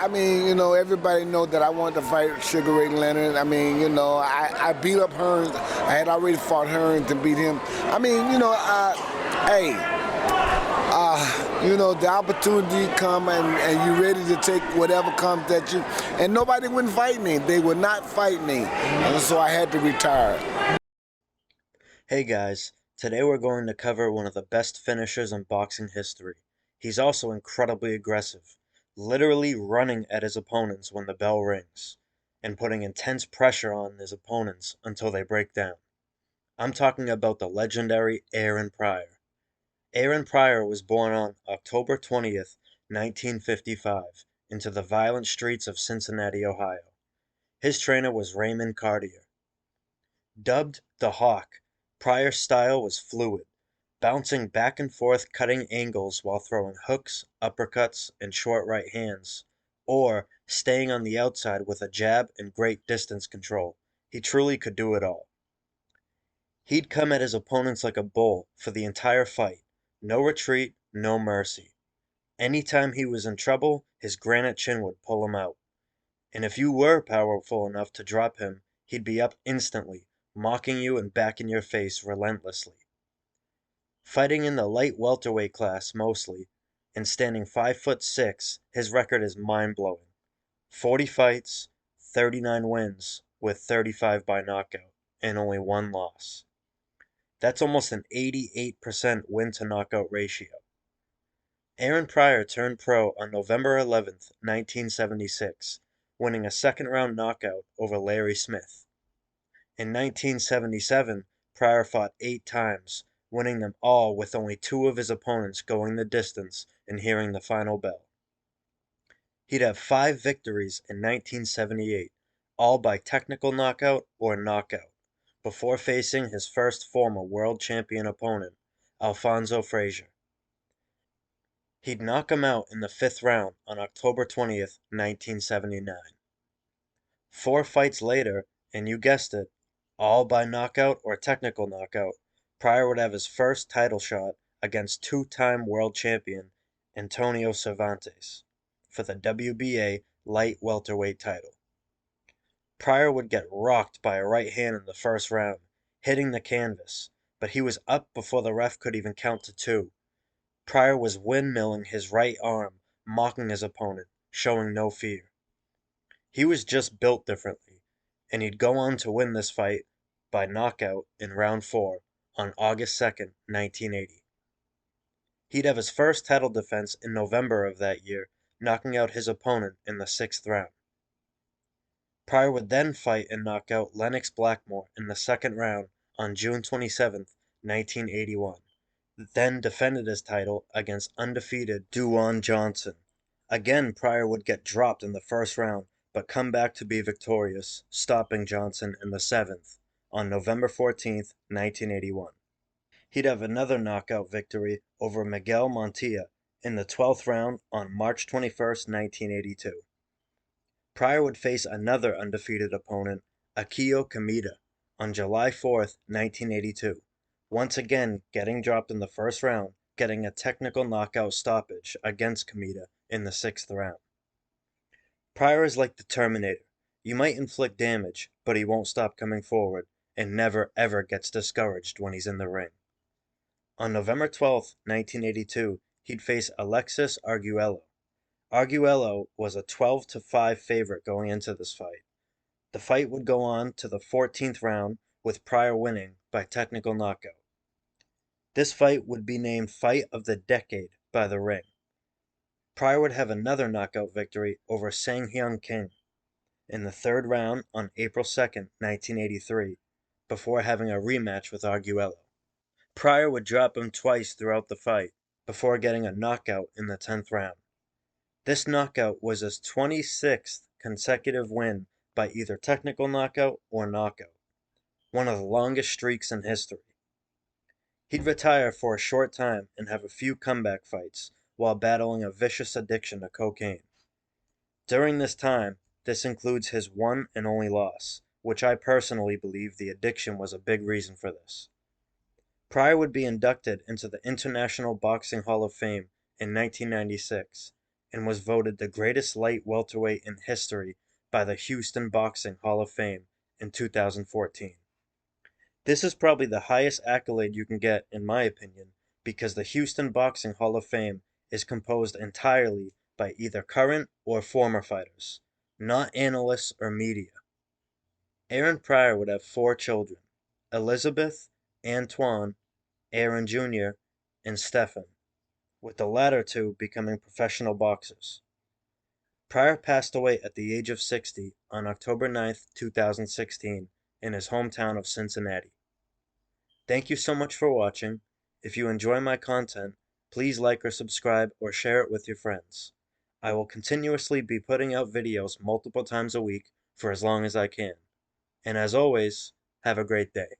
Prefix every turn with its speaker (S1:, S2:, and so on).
S1: I mean, everybody know that I wanted to fight Sugar Ray Leonard. I mean, I beat up Hearns. I had already fought Hearns and beat him. I mean, hey, the opportunity come and you ready to take whatever comes at you. And nobody wouldn't fight me. They would not fight me. And so I had to retire.
S2: Hey guys, today we're going to cover one of the best finishers in boxing history. He's also incredibly aggressive, literally running at his opponents when the bell rings, and putting intense pressure on his opponents until they break down. I'm talking about the legendary Aaron Pryor. Aaron Pryor was born on October 20th, 1955, into the violent streets of Cincinnati, Ohio. His trainer was Raymond Cartier. Dubbed the Hawk, Pryor's style was fluid, bouncing back and forth cutting angles while throwing hooks, uppercuts, and short right hands, or staying on the outside with a jab and great distance control. He truly could do it all. He'd come at his opponents like a bull for the entire fight. No retreat, no mercy. Anytime he was in trouble, his granite chin would pull him out. And if you were powerful enough to drop him, he'd be up instantly, mocking you and back in your face relentlessly. Fighting in the light welterweight class mostly, and standing 5'6", his record is mind-blowing. 40 fights, 39 wins, with 35 by knockout, and only one loss. That's almost an 88% win-to-knockout ratio. Aaron Pryor turned pro on November 11th, 1976, winning a second-round knockout over Larry Smith. In 1977, Pryor fought 8 times, winning them all with only 2 of his opponents going the distance and hearing the final bell. He'd have 5 victories in 1978, all by technical knockout or knockout, before facing his first former world champion opponent, Alfonso Frazier. He'd knock him out in the 5th round on October 20th, 1979. 4 fights later, and you guessed it, all by knockout or technical knockout, Pryor would have his first title shot against two-time world champion Antonio Cervantes for the WBA light welterweight title. Pryor would get rocked by a right hand in the first round, hitting the canvas, but he was up before the ref could even count to 2. Pryor was windmilling his right arm, mocking his opponent, showing no fear. He was just built differently, and he'd go on to win this fight by knockout in round 4 on August 2nd, 1980. He'd have his first title defense in November of that year, knocking out his opponent in the 6th round. Pryor would then fight and knock out Lennox Blackmore in the 2nd round on June 27th, 1981, then defended his title against undefeated Duane Johnson. Again, Pryor would get dropped in the first round, but come back to be victorious, stopping Johnson in the 7th on November 14th, 1981. He'd have another knockout victory over Miguel Montilla in the 12th round on March 21st, 1982. Pryor would face another undefeated opponent, Akio Kameda, on July 4th, 1982, once again getting dropped in the first round, getting a technical knockout stoppage against Kameda in the 6th round. Pryor is like the Terminator. You might inflict damage, but he won't stop coming forward, and never ever gets discouraged when he's in the ring. On November 12th, 1982, he'd face Alexis Arguello. Arguello was a 12-5 favorite going into this fight. The fight would go on to the 14th round, with Pryor winning by technical knockout. This fight would be named Fight of the Decade by The Ring. Pryor would have another knockout victory over Sang Hyun Kim in the 3rd round on April 2nd, 1983, before having a rematch with Arguello. Pryor would drop him twice throughout the fight, before getting a knockout in the 10th round. This knockout was his 26th consecutive win by either technical knockout or knockout, one of the longest streaks in history. He'd retire for a short time and have a few comeback fights while battling a vicious addiction to cocaine. During this time, this includes his one and only loss, which I personally believe the addiction was a big reason for this. Pryor would be inducted into the International Boxing Hall of Fame in 1996, and was voted the greatest light welterweight in history by the Houston Boxing Hall of Fame in 2014. This is probably the highest accolade you can get, in my opinion, because the Houston Boxing Hall of Fame is composed entirely by either current or former fighters, not analysts or media. Aaron Pryor would have 4 children: Elizabeth, Antoine, Aaron Jr., and Stephen, with the latter two becoming professional boxers. Pryor passed away at the age of 60 on October 9th, 2016, in his hometown of Cincinnati. Thank you so much for watching. If you enjoy my content, please like or subscribe or share it with your friends. I will continuously be putting out videos multiple times a week for as long as I can. And as always, have a great day.